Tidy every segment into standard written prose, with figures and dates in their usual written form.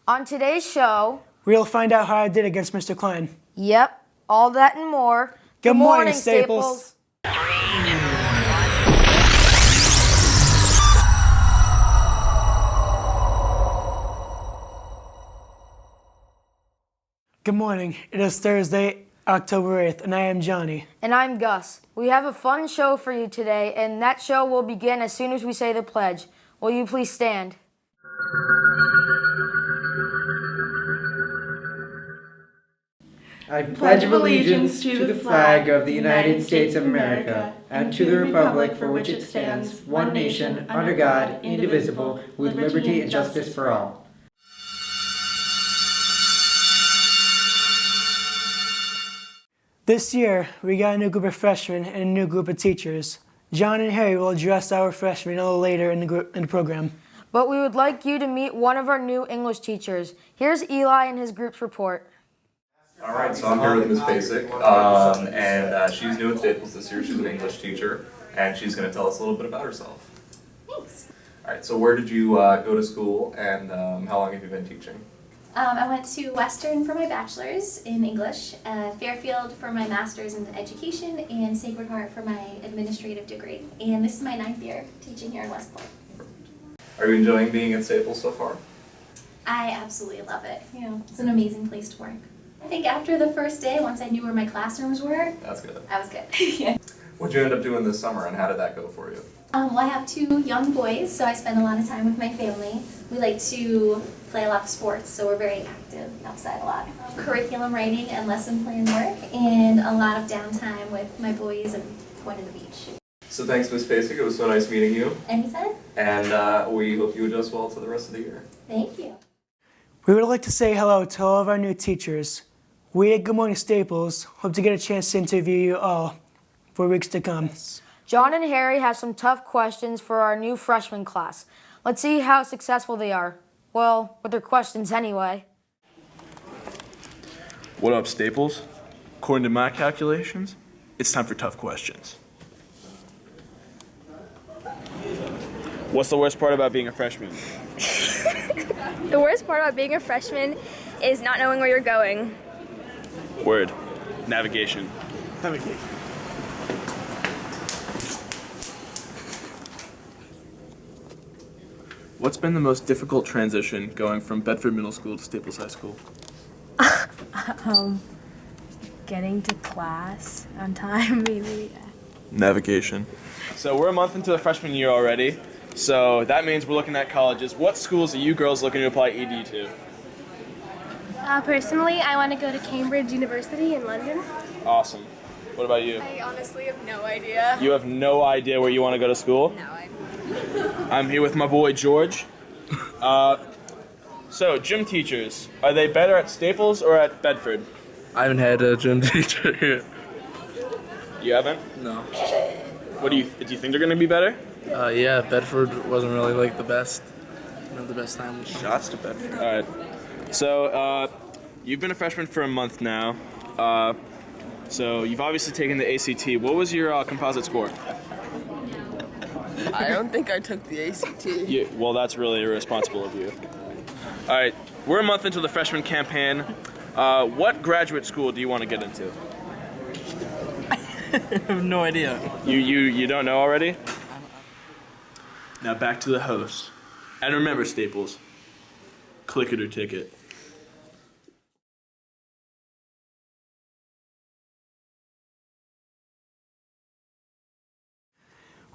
On today's show, we'll find out how I did against Mr. Klein. Yep, all that and more. Good morning, Staples. Good morning. It is Thursday, October 8th, and I am Johnny. And I'm Gus. We have a fun show for you today, and that show will begin as soon as we say the pledge. Will you please stand? I pledge allegiance to the flag of the United States of America and to the republic for which it stands, one nation, under God, indivisible, with liberty and justice for all. This year, we got a new group of freshmen and a new group of teachers. John and Harry will address our freshmen a little later in the program. But we would like you to meet one of our new English teachers. Here's Eli and his group's report. All right, so I'm here with Miss Basic, and she's new at Staples this year. She's an English teacher, and she's going to tell us a little bit about herself. Thanks. All right, so where did you go to school, and how long have you been teaching? I went to Western for my bachelor's in English, Fairfield for my master's in education, and Sacred Heart for my administrative degree. And this is my 9th year teaching here in Westport. Are you enjoying being at Staples so far? I absolutely love it. It's an amazing place to work. I think after the first day, once I knew where my classrooms were, That's good. I was good. Yeah. What did you end up doing this summer, and how did that go for you? Well, I have 2 young boys, so I spend a lot of time with my family. We like to play a lot of sports, so we're very active outside a lot. Curriculum writing and lesson plan work, and a lot of downtime with my boys and going to the beach. So thanks, Miss Basic. It was so nice meeting you. Anytime. And we hope you adjust well to the rest of the year. Thank you. We would like to say hello to all of our new teachers. We at Good Morning Staples hope to get a chance to interview you all for weeks to come. John and Harry have some tough questions for our new freshman class. Let's see how successful they are. Well, with their questions anyway. What up, Staples? According to my calculations, it's time for tough questions. What's the worst part about being a freshman? The worst part about being a freshman is not knowing where you're going. Word. Navigation. What's been the most difficult transition going from Bedford Middle School to Staples High School? Getting to class on time, maybe. Navigation. So we're a month into the freshman year already, so that means we're looking at colleges. What schools are you girls looking to apply ED to? Personally, I want to go to Cambridge University in London. Awesome. What about you? I honestly have no idea. You have no idea where you want to go to school? No, I'm here with my boy George. So, gym teachers, are they better at Staples or at Bedford? I haven't had a gym teacher yet. You haven't? No. Do you think they're going to be better? Yeah, Bedford wasn't really like the best. Not the best time. Shots to Bedford. All right. So, you've been a freshman for a month now. So you've obviously taken the ACT. What was your composite score? I don't think I took the ACT. Well, that's really irresponsible of you. All right, we're a month into the freshman campaign. What graduate school do you want to get into? I have no idea. You don't know already? Now back to the host. And remember, Staples, click it or ticket.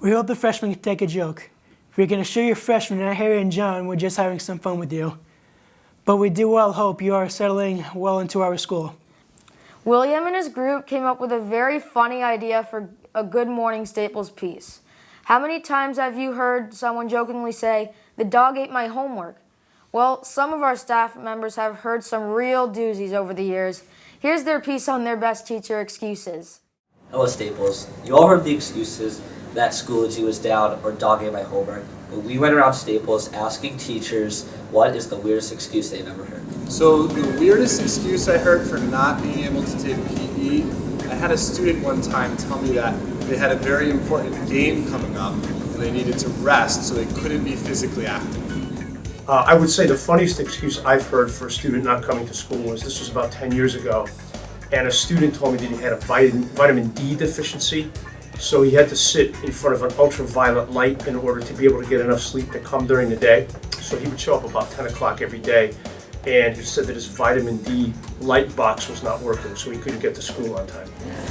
We hope the freshmen can take a joke. We can assure you freshmen that Harry and John were just having some fun with you. But we do well hope you are settling well into our school. William and his group came up with a very funny idea for a Good Morning Staples piece. How many times have you heard someone jokingly say, "The dog ate my homework"? Well, some of our staff members have heard some real doozies over the years. Here's their piece on their best teacher excuses. Hello, Staples. You all heard the excuses that Schoology was down or dog ate my homework. But we went around Staples asking teachers what is the weirdest excuse they've ever heard. So the weirdest excuse I heard for not being able to take PE, I had a student one time tell me that they had a very important game coming up and they needed to rest so they couldn't be physically active. I would say the funniest excuse I've heard for a student not coming to school was, this was about 10 years ago, and a student told me that he had a vitamin D deficiency, so he had to sit in front of an ultraviolet light in order to be able to get enough sleep to come during the day. So he would show up about 10 o'clock every day, and he said that his vitamin D light box was not working, so he couldn't get to school on time.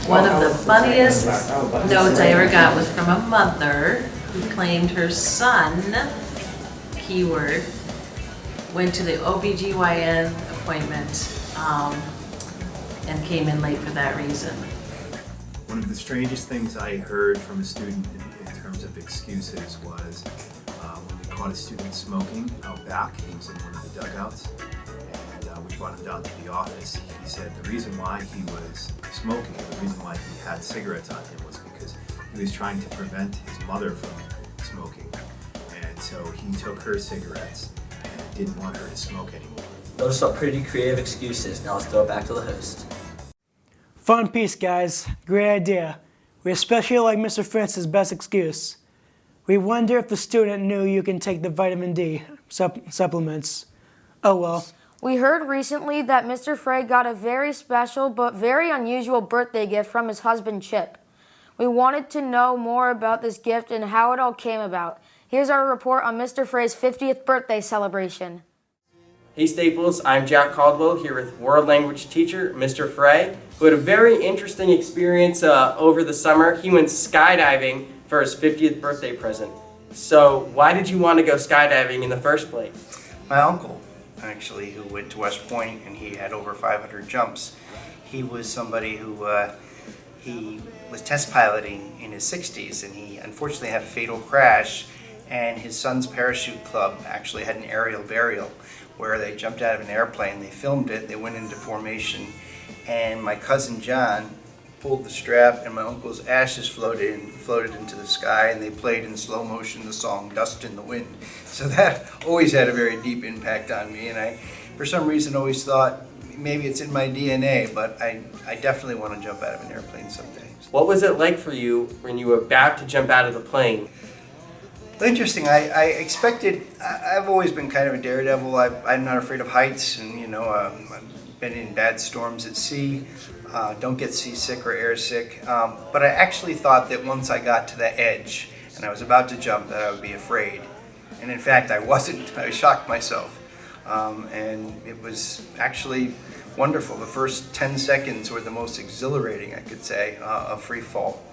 One of the funniest notes I ever got was from a mother who claimed her son, keyword, went to the OBGYN appointment and came in late for that reason. One of the strangest things I heard from a student in terms of excuses was when we caught a student smoking out back. He was in one of the dugouts, and we brought him down to the office. He said the reason why he was smoking, the reason why he had cigarettes on him was because he was trying to prevent his mother from smoking. And so he took her cigarettes and didn't want her to smoke anymore. Those are some pretty creative excuses. Now let's throw it back to the host. Fun piece, guys. Great idea. We especially like Mr. Francis' best excuse. We wonder if the student knew you can take the vitamin D supplements. Oh well. We heard recently that Mr. Frey got a very special but very unusual birthday gift from his husband Chip. We wanted to know more about this gift and how it all came about. Here's our report on Mr. Frey's 50th birthday celebration. Hey Staples, I'm Jack Caldwell here with world language teacher Mr. Frey, who had a very interesting experience over the summer. He went skydiving for his 50th birthday present. So why did you want to go skydiving in the first place? My uncle, actually, who went to West Point and he had over 500 jumps. He was somebody who he was test piloting in his 60s, and he unfortunately had a fatal crash, and his son's parachute club actually had an aerial burial where they jumped out of an airplane, they filmed it, they went into formation, and my cousin John pulled the strap and my uncle's ashes floated into the sky, and they played in slow motion the song Dust in the Wind. So that always had a very deep impact on me, and I, for some reason, always thought maybe it's in my DNA, but I definitely want to jump out of an airplane someday. What was it like for you when you were about to jump out of the plane? Interesting. I expected, I've always been kind of a daredevil. I'm not afraid of heights, and I've been in bad storms at sea. Don't get seasick or airsick. But I actually thought that once I got to the edge and I was about to jump that I would be afraid. And in fact, I wasn't. I shocked myself. And it was actually wonderful. The first 10 seconds were the most exhilarating, I could say, of free fall.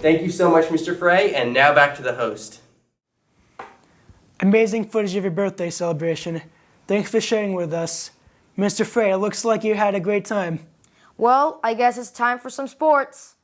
Thank you so much, Mr. Frey, and now back to the host. Amazing footage of your birthday celebration. Thanks for sharing with us. Mr. Frey, it looks like you had a great time. Well, I guess it's time for some sports.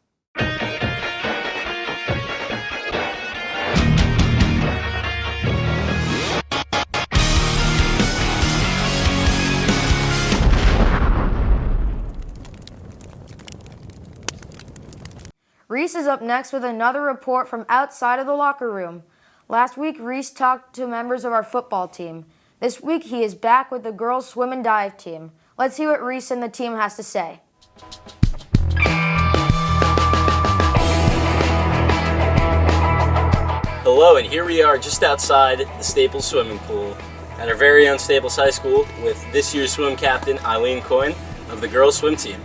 Reese is up next with another report from outside of the locker room. Last week, Reese talked to members of our football team. This week, he is back with the girls' swim and dive team. Let's see what Reese and the team has to say. Hello, and here we are just outside the Staples swimming pool at our very own Staples High School with this year's swim captain, Klein of the girls swim team.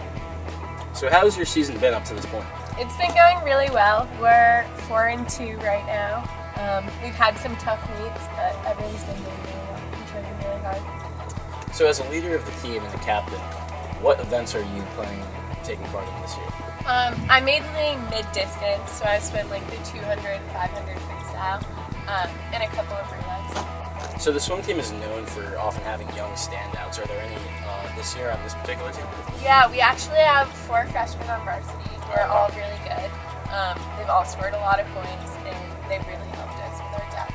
So how has your season been up to this point? It's been going really well. We're 4-2 right now. We've had some tough meets, but everyone's been doing really well and training really hard. So as a leader of the team and the captain, what events are you planning on taking part in this year? I'm mainly mid-distance, so I swim like the 200, 500 freestyle, and a couple of relays. So the swim team is known for often having young standouts. Are there any this year on this particular team? Yeah, we actually have 4 freshmen on varsity who are all really good. They've all scored a lot of points, and they've really helped us with our depth.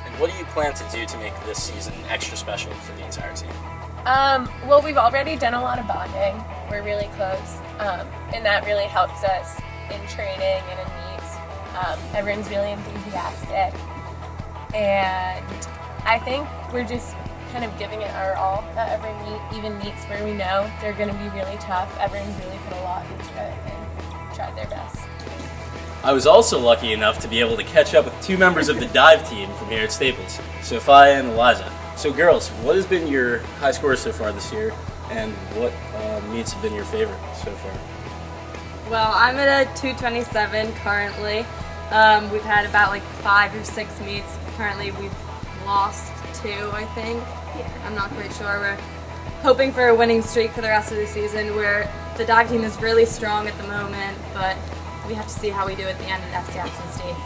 And what do you plan to do to make this season extra special for the entire team? Well, we've already done a lot of bonding. We're really close, and that really helps us in training and in meets. Everyone's really enthusiastic, and I think we're just kind of giving it our all at every meet, even meets where we know they're going to be really tough. Everyone's really put a lot into it and tried their best. I was also lucky enough to be able to catch up with 2 members of the dive team from here at Staples, Sophia and Eliza. So girls, what has been your high score so far this year, and what meets have been your favorite so far? Well, I'm at a 227 currently. We've had about like 5 or 6 meets. Currently we've lost 2, I think. I'm not quite sure. We're hoping for a winning streak for the rest of the season, where the dive team is really strong at the moment, but we have to see how we do at the end at Jackson State.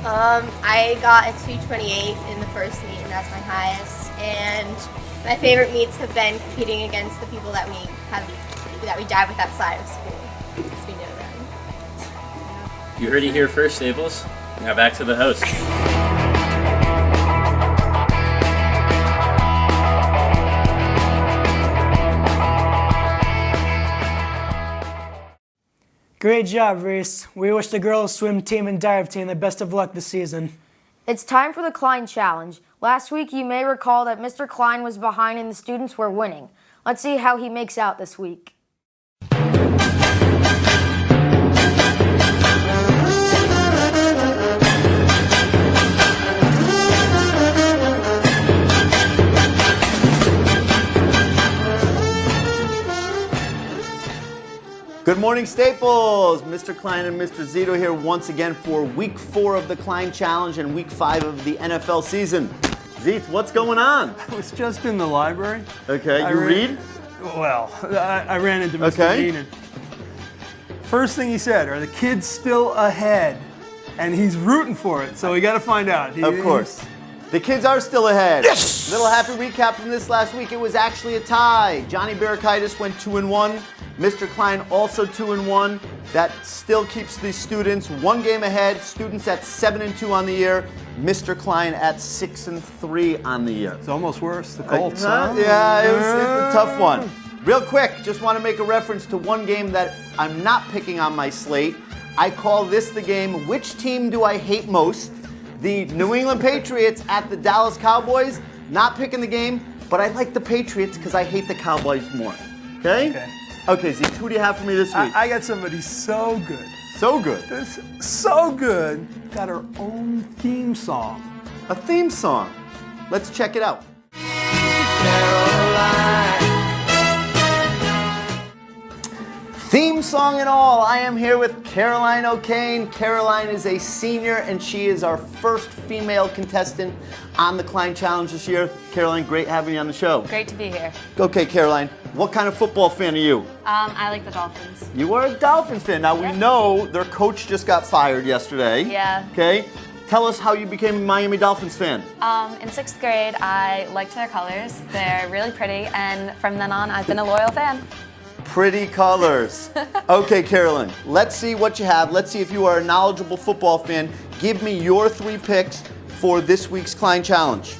I got a 228 in the first meet, and that's my highest. And my favorite meets have been competing against the people that we dive with outside of school, because we know them. You heard it here first, Staples. Now back to the host. Great job, Reese. We wish the girls swim team and dive team the best of luck this season. It's time for the Klein Challenge. Last week, you may recall that Mr. Klein was behind and the students were winning. Let's see how he makes out this week. Good morning, Staples. Mr. Klein and Mr. Zito here once again for week 4 of the Klein Challenge and week 5 of the NFL season. Zito, what's going on? I was just in the library. Okay, you read? Well, I ran into Mr. Dean. First thing he said, are the kids still ahead? And he's rooting for it, so we got to find out. Of course. The kids are still ahead. Yes! Little happy recap from this last week. It was actually a tie. Johnny Barakaitis went 2-1. Mr. Klein also 2-1. That still keeps the students 1 game ahead. Students at 7-2 on the year. Mr. Klein at 6-3 on the year. It's almost worse. The Colts. Yeah, it's a tough one. Real quick, just want to make a reference to one game that I'm not picking on my slate. I call this the game, which team do I hate most? The New England Patriots at the Dallas Cowboys. Not picking the game, but I like the Patriots because I hate the Cowboys more. Okay? Okay, Zeke, who do you have for me this week? I got somebody so good. So good? So good, got her own theme song. A theme song? Let's check it out. Theme song and all, I am here with Caroline O'Kane. Caroline is a senior and she is our first female contestant on the Klein Challenge this year. Caroline, great having you on the show. Great to be here. Okay, Caroline, what kind of football fan are you? I like the Dolphins. You are a Dolphins fan. Now we know their coach just got fired yesterday. Yeah. Okay, tell us how you became a Miami Dolphins fan. In 6th grade, I liked their colors. They're really pretty, and from then on, I've been a loyal fan. Pretty colors. Okay, Caroline, let's see what you have. Let's see if you are a knowledgeable football fan. Give me your 3 picks for this week's Klein Challenge.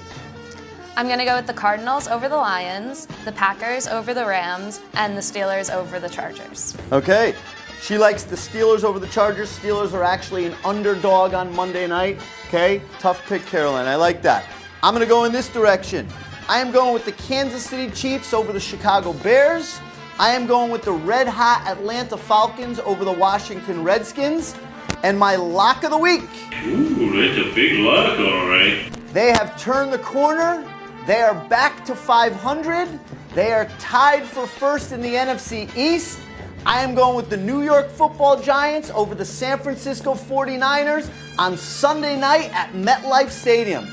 I'm going to go with the Cardinals over the Lions, the Packers over the Rams, and the Steelers over the Chargers. Okay. She likes the Steelers over the Chargers. Steelers are actually an underdog on Monday night. Okay, tough pick, Caroline. I like that. I'm going to go in this direction. I am going with the Kansas City Chiefs over the Chicago Bears. I am going with the red-hot Atlanta Falcons over the Washington Redskins. And my lock of the week. Ooh, that's a big lock, all right. They have turned the corner. They are back to 500. They are tied for first in the NFC East. I am going with the New York Football Giants over the San Francisco 49ers on Sunday night at MetLife Stadium.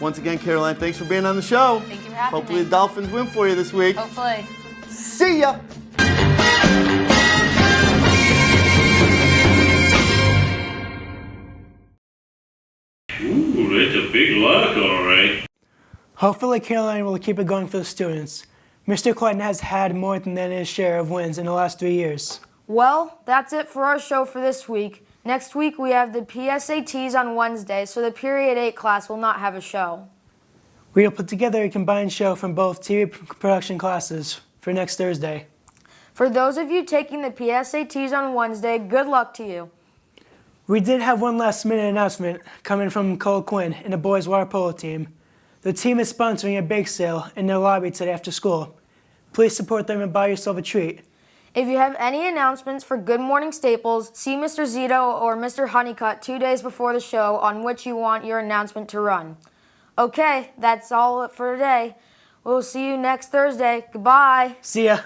Once again, Caroline, thanks for being on the show. Thank you for having Hopefully me. the Dolphins win for you this week. Hopefully. See ya! Ooh, that's a big lock, all right. Hopefully Caroline will keep it going for the students. Mr. Klein has had more than his share of wins in the last 3 years. Well, that's it for our show for this week. Next week we have the PSATs on Wednesday, so the Period 8 class will not have a show. We will put together a combined show from both TV production classes for next Thursday. For those of you taking the PSATs on Wednesday, good luck to you. We did have one last minute announcement coming from Cole Quinn and the boys water polo team. The team is sponsoring a bake sale in their lobby today after school. Please support them and buy yourself a treat. If you have any announcements for Good Morning Staples, see Mr. Zito or Mr. Honeycutt 2 days before the show on which you want your announcement to run. Okay, that's all for today. We'll see you next Thursday. Goodbye. See ya.